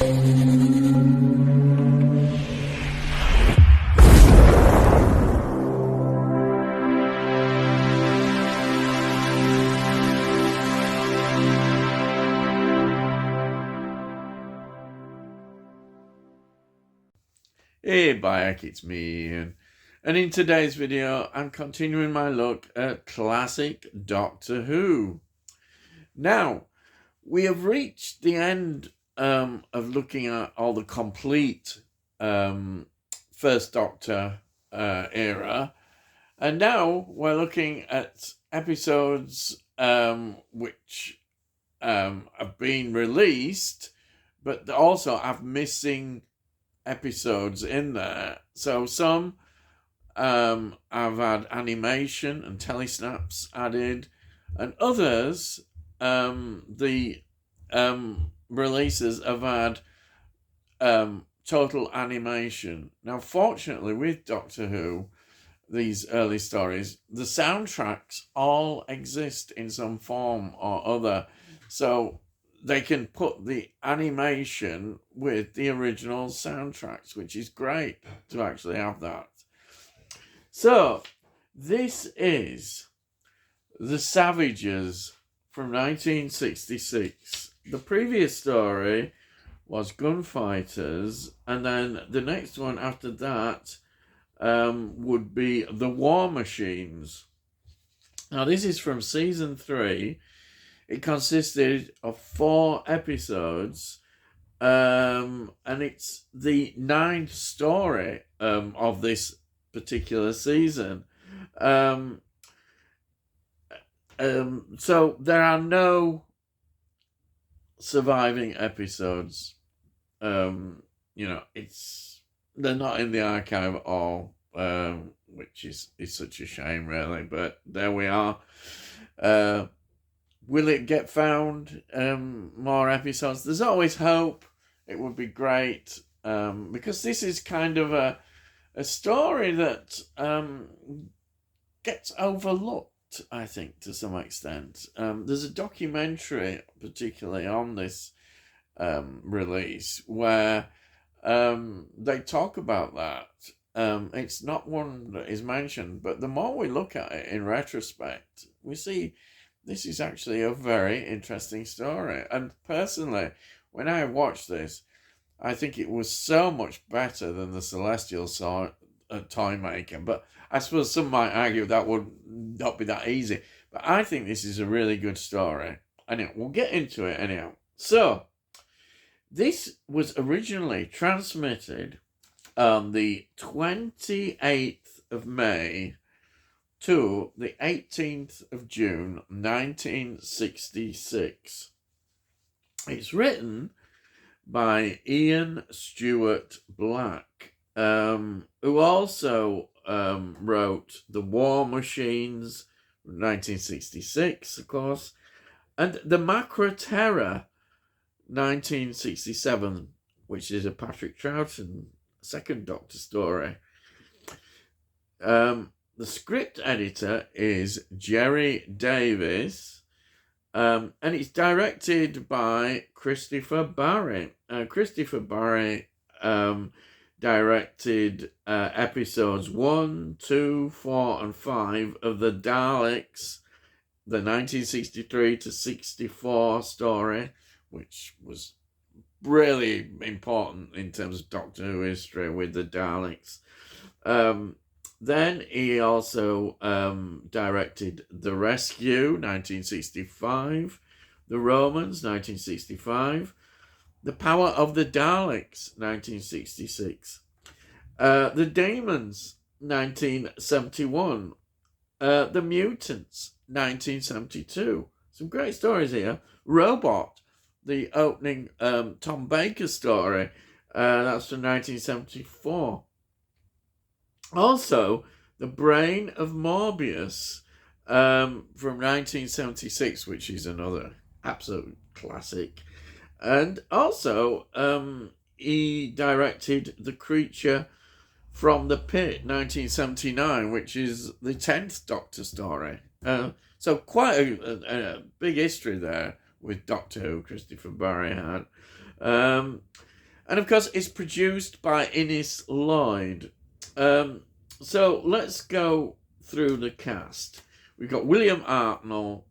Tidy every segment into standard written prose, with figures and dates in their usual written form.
Hey Bayek, it's me Ian, and in today's video I'm continuing my look at classic Doctor Who. Now, we have reached the end of looking at all the complete First Doctor era, and now we're looking at episodes which have been released but also have missing episodes in there. So some have had animation and telesnaps added, and others the releases have had total animation. Now fortunately with Doctor Who, these early stories, the soundtracks all exist in some form or other, so they can put the animation with the original soundtracks, which is great to actually have that. So, this is The Savages from 1966. The previous story was Gunfighters, and then the next one after that would be The War Machines. Now, this is from season 3. It consisted of 4 episodes, and it's the 9th story of this particular season. So there are no surviving episodes. They're not in the archive at all, which is such a shame, really. But there we are. Will it get found? More episodes? There's always hope. It would be great, because this is kind of a story that gets overlooked, I think, to some extent. There's a documentary particularly on this release where they talk about that. It's not one that is mentioned, but the more we look at it in retrospect, we see this is actually a very interesting story. And personally, when I watched this, I think it was so much better than the Celestial Toy Maker. But I suppose some might argue that would not be that easy. But I think this is a really good story. Anyway, we'll get into it anyhow. So, this was originally transmitted on the 28th of May to the 18th of June 1966. It's written by Ian Stewart Black, who also wrote The War Machines, 1966, of course, and The Macra Terror, 1967, which is a Patrick Troughton second Doctor story. The script editor is Jerry Davis, and it's directed by Christopher Barry. Christopher Barry directed episodes 1, 2, 4, and 5 of The Daleks, the 1963 to 64 story, which was really important in terms of Doctor Who history with the Daleks. Then he also directed The Rescue, 1965, The Romans, 1965, The Power of the Daleks, 1966, The Demons, 1971, The Mutants, 1972. Some great stories here. Robot, the opening Tom Baker story, that's from 1974. Also, The Brain of Morbius from 1976, which is another absolute classic. And also, he directed The Creature from the Pit, 1979, which is the 10th Doctor story. So quite a big history there with Doctor Who, Christopher Barry had. And of course, it's produced by Innes Lloyd. So let's go through the cast. We've got William Hartnell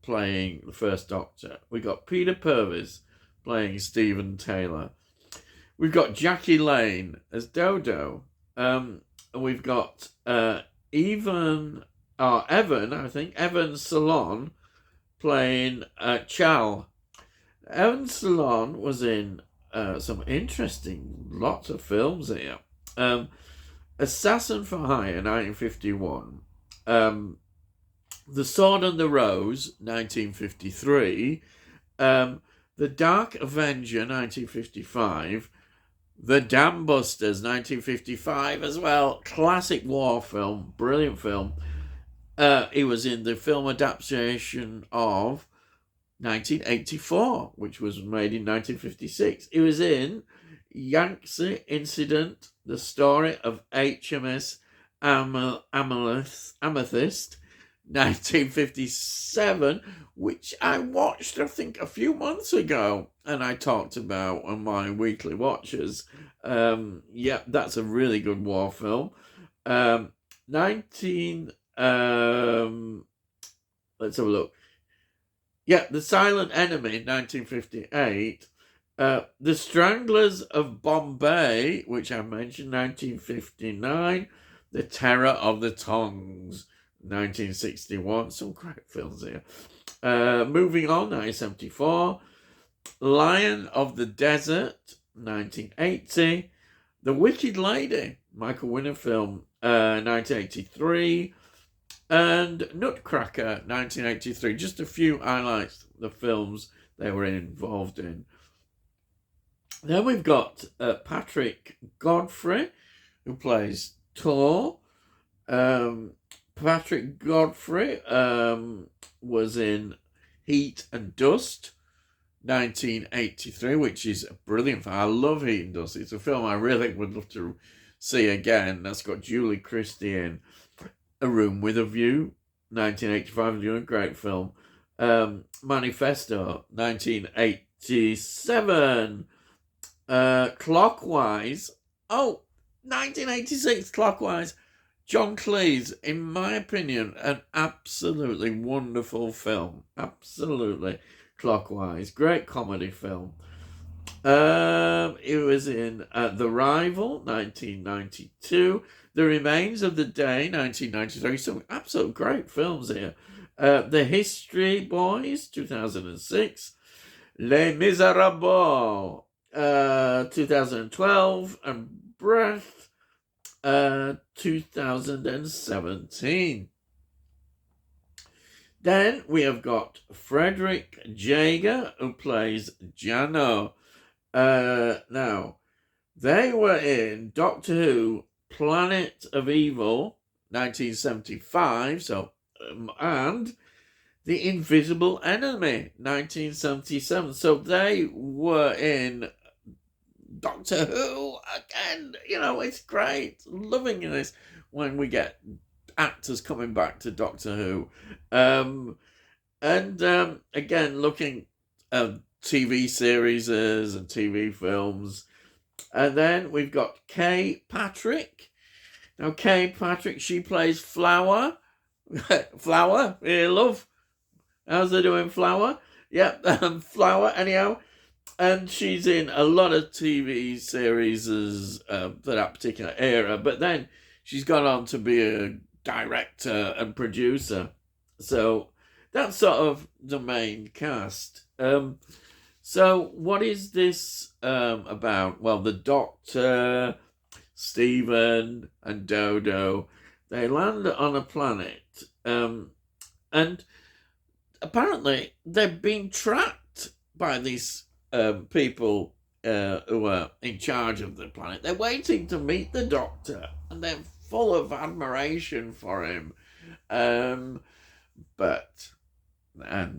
playing the First Doctor. We've got Peter Purves playing Stephen Taylor. We've got Jackie Lane as Dodo. We've got Evan Salon playing Chal. Evan Salon was in some interesting, lots of films here. Assassin for Hire, 1951. The Sword and the Rose, 1953. The Dark Avenger, 1955. The Dam Busters, 1955 as well. Classic war film, brilliant film. He was in the film adaptation of 1984, which was made in 1956. He was in Yangtze Incident, the story of HMS Amethyst, 1957, which I watched, I think, a few months ago, and I talked about on my weekly watches. That's a really good war film. Let's have a look. The Silent Enemy, 1958. The Stranglers of Bombay, which I mentioned, 1959. The Terror of the Tongues, 1961. Some great films here. Moving on, 1974. Lion of the Desert, 1980. The Wicked Lady, Michael Winner film, 1983. And Nutcracker, 1983. Just a few highlights of the films they were involved in. Then we've got Patrick Godfrey, who plays Tor. Patrick Godfrey was in Heat and Dust, 1983, which is a brilliant film. I love Heat and Dust. It's a film I really would love to see again. That's got Julie Christie in. A Room with a View, 1985, a great film. Manifesto, 1987. Clockwise, 1986, Clockwise. John Cleese, in my opinion, an absolutely wonderful film. Absolutely. Clockwise, great comedy film. It was in The Rival, 1992. The Remains of the Day, 1993. Some absolute great films here. The History Boys, 2006. Les Miserables, 2012. And Breath, 2017. Then we have got Frederick Jaeger, who plays Jano. Now, they were in Doctor Who, Planet of Evil, 1975, and The Invisible Enemy, 1977. So they were in Doctor Who again. It's great. Loving this when we get actors coming back to Doctor Who. Again, looking at TV series and TV films. And then we've got Kay Patrick. Now, Kay Patrick, she plays Flower. Flower, yeah, love. How's they doing, Flower? Yep, Flower, anyhow. And she's in a lot of TV series for that particular era. But then she's gone on to be a director and producer. So that's sort of the main cast. So what is this about? Well, the Doctor, Stephen, and Dodo, they land on a planet, and apparently they've been tracked by these people who are in charge of the planet. They're waiting to meet the Doctor, and they're full of admiration for him. And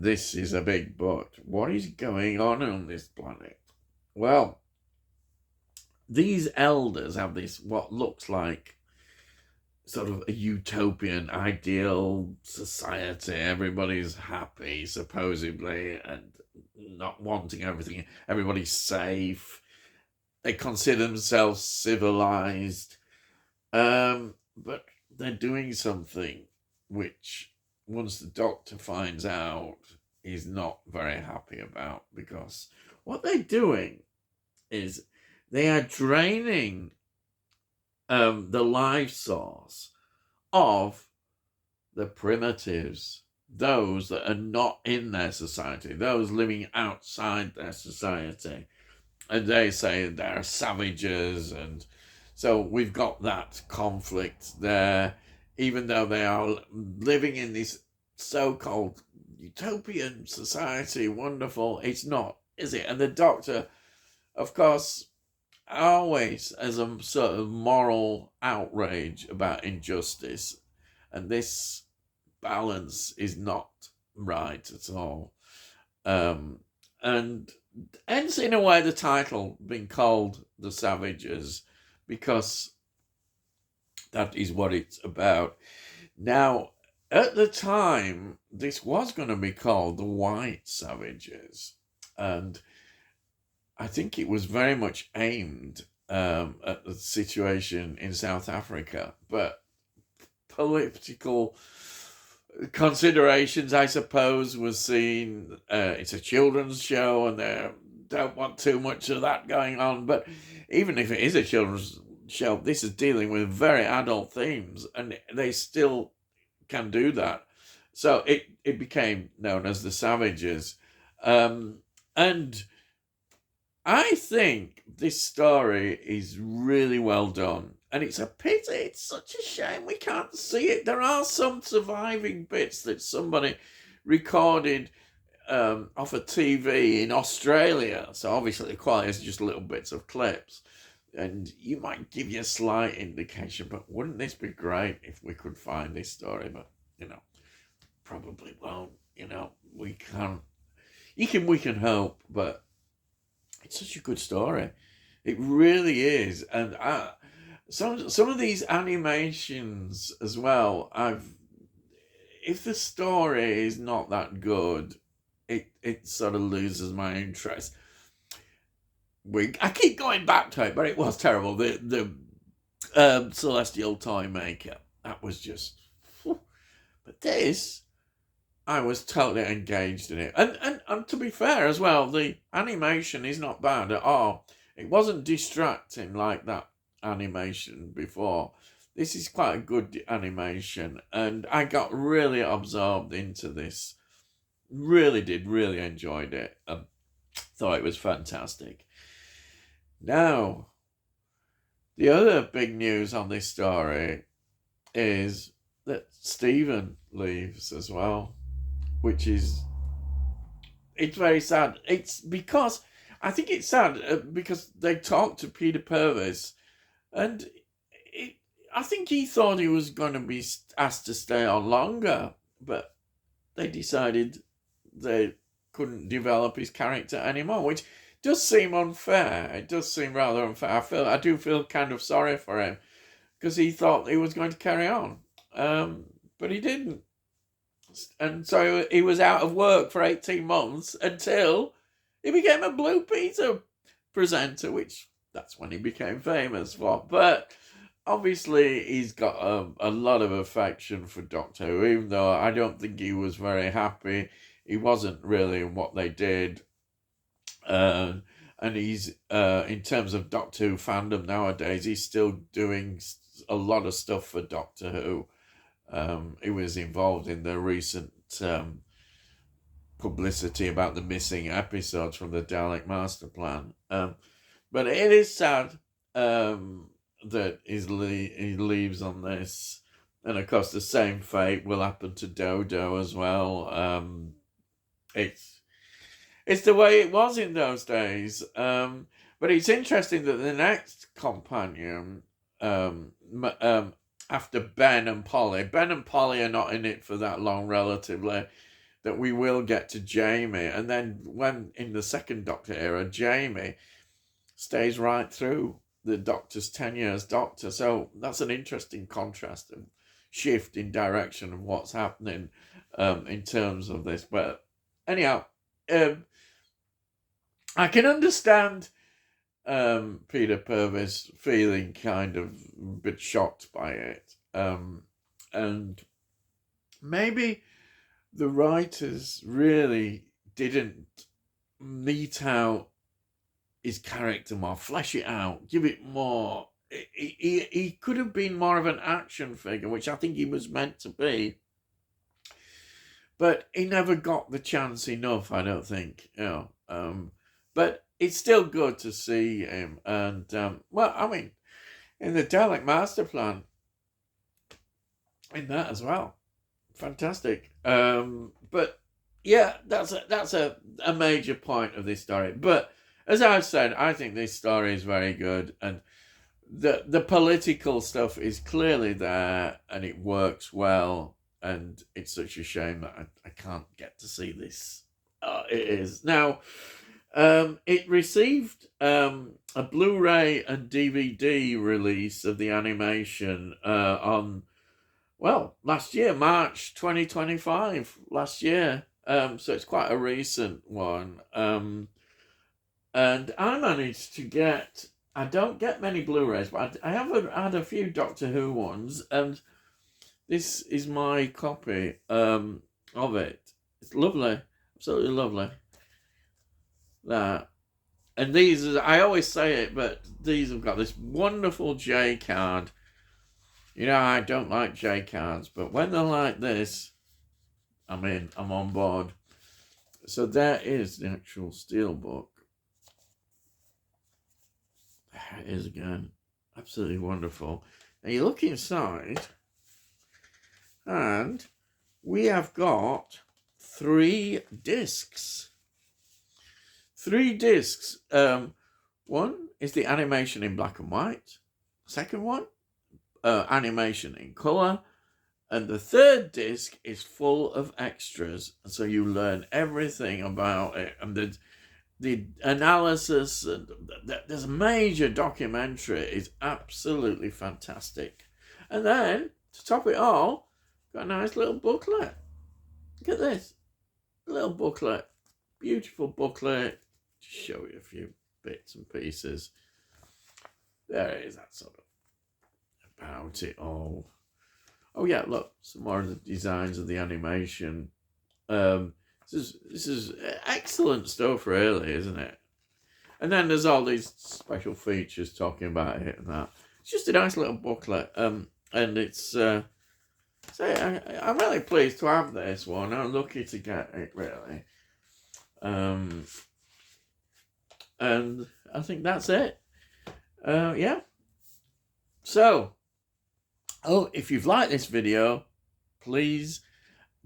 this is a big but. What is going on this planet? Well, these elders have this, what looks like sort of a utopian, ideal society. Everybody's happy, supposedly, and not wanting everything. Everybody's safe. they consider themselves civilized, but they're doing something which, once the Doctor finds out, he's not very happy about, because what they're doing is they are draining the life source of the primitives, those that are not in their society, those living outside their society. And they say they're savages, and so we've got that conflict there, even though they are living in this so-called utopian society. Wonderful. It's not, is it? And the Doctor, of course, always as a sort of moral outrage about injustice, and this balance is not right at all. And hence, in a way, the title being called The Savages, because that is what it's about. Now, at the time, this was going to be called The White Savages, and I think it was very much aimed at the situation in South Africa, but political considerations, I suppose, was seen. It's a children's show, and they don't want too much of that going on. But even if it is a children's show, this is dealing with very adult themes, and they still can do that. So it became known as The Savages. And I think this story is really well done. And it's a pity, it's such a shame we can't see it. There are some surviving bits that somebody recorded off a TV in Australia. So obviously the quality is just little bits of clips. And you might give you a slight indication, but wouldn't this be great if we could find this story? But, probably won't. We can't. We can hope, but it's such a good story. It really is. And some of these animations as well, if the story is not that good, it sort of loses my interest. I keep going back to it, but it was terrible. The Celestial Toy Maker, that was just. But this, I was totally engaged in it, and to be fair as well, the animation is not bad at all. It wasn't distracting like that animation before. This is quite a good animation, and I got really absorbed into this. Really enjoyed it. Thought it was fantastic. Now, the other big news on this story is that Stephen leaves as well, which is, it's very sad. It's because, I think it's sad because they talked to Peter Purves, and I think he thought he was going to be asked to stay on longer, but they decided they couldn't develop his character anymore, which does seem unfair. It does seem rather unfair. I do feel kind of sorry for him, because he thought he was going to carry on, but he didn't. And so he was out of work for 18 months until he became a Blue Peter presenter, which that's when he became famous for. But obviously he's got a lot of affection for Doctor Who, even though I don't think he was very happy. He wasn't really what they did. And he's, in terms of Doctor Who fandom nowadays, he's still doing a lot of stuff for Doctor Who. He was involved in the recent publicity about the missing episodes from the Dalek Master Plan. But it is sad that he leaves on this. And of course, the same fate will happen to Dodo as well. It's the way it was in those days. But it's interesting that the next companion, after Ben and Polly are not in it for that long, relatively, that we will get to Jamie. And then when in the second Doctor era, Jamie stays right through the Doctor's 10 years Doctor. So that's an interesting contrast and shift in direction of what's happening in terms of this. But anyhow, I can understand Peter Purves feeling kind of a bit shocked by it. And maybe the writers really didn't mete out his character more, flesh it out, give it more. He could have been more of an action figure, which I think he was meant to be. But he never got the chance enough, I don't think. But it's still good to see him. And, well, I mean, in the Dalek Master Plan, in that as well. Fantastic. But, yeah, that's a major point of this story. But, as I've said, I think this story is very good. And the political stuff is clearly there, and it works well. And it's such a shame that I can't get to see this. It is. Now, it received a Blu-ray and DVD release of the animation on, well, last year, March 2025, last year. So it's quite a recent one. And I managed to get, I don't get many Blu-rays, but I have had a few Doctor Who ones, and this is my copy of it. It's lovely, absolutely lovely. That, and these, I always say it, but these have got this wonderful J card. You know, I don't like J cards, but when they're like this, I'm in, I'm on board. So there is the actual steelbook. There it is again. Absolutely wonderful. Now you look inside, and we have got 3 discs. 3 discs. One is the animation in black and white. Second one, animation in colour. And the third disc is full of extras. And so you learn everything about it. And the analysis, and there's a major documentary. It's absolutely fantastic. And then, to top it all, got a nice little booklet. Look at this. A little booklet. Beautiful booklet. Just show you a few bits and pieces. There it is. That's sort of about it all. Oh yeah, look. Some more of the designs of the animation. This is excellent stuff, really, isn't it? And then there's all these special features talking about it and that. It's just a nice little booklet. And it's... So I'm really pleased to have this one. I'm lucky to get it, really. And I think that's it. Yeah. So, if you've liked this video, please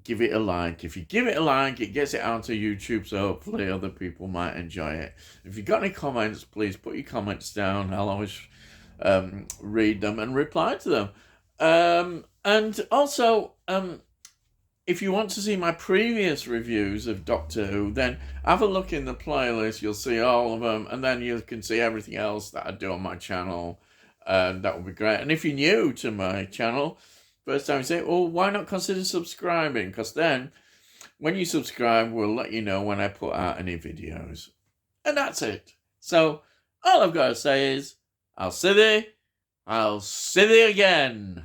give it a like. If you give it a like, it gets it onto YouTube, so hopefully other people might enjoy it. If you've got any comments, please put your comments down. I'll always read them and reply to them. And also, if you want to see my previous reviews of Doctor Who, then have a look in the playlist. You'll see all of them, and then you can see everything else that I do on my channel. And that would be great. And if you're new to my channel, first time you say, well, why not consider subscribing? Because then, when you subscribe, we'll let you know when I put out any videos. And that's it. So, all I've got to say is, I'll see thee again.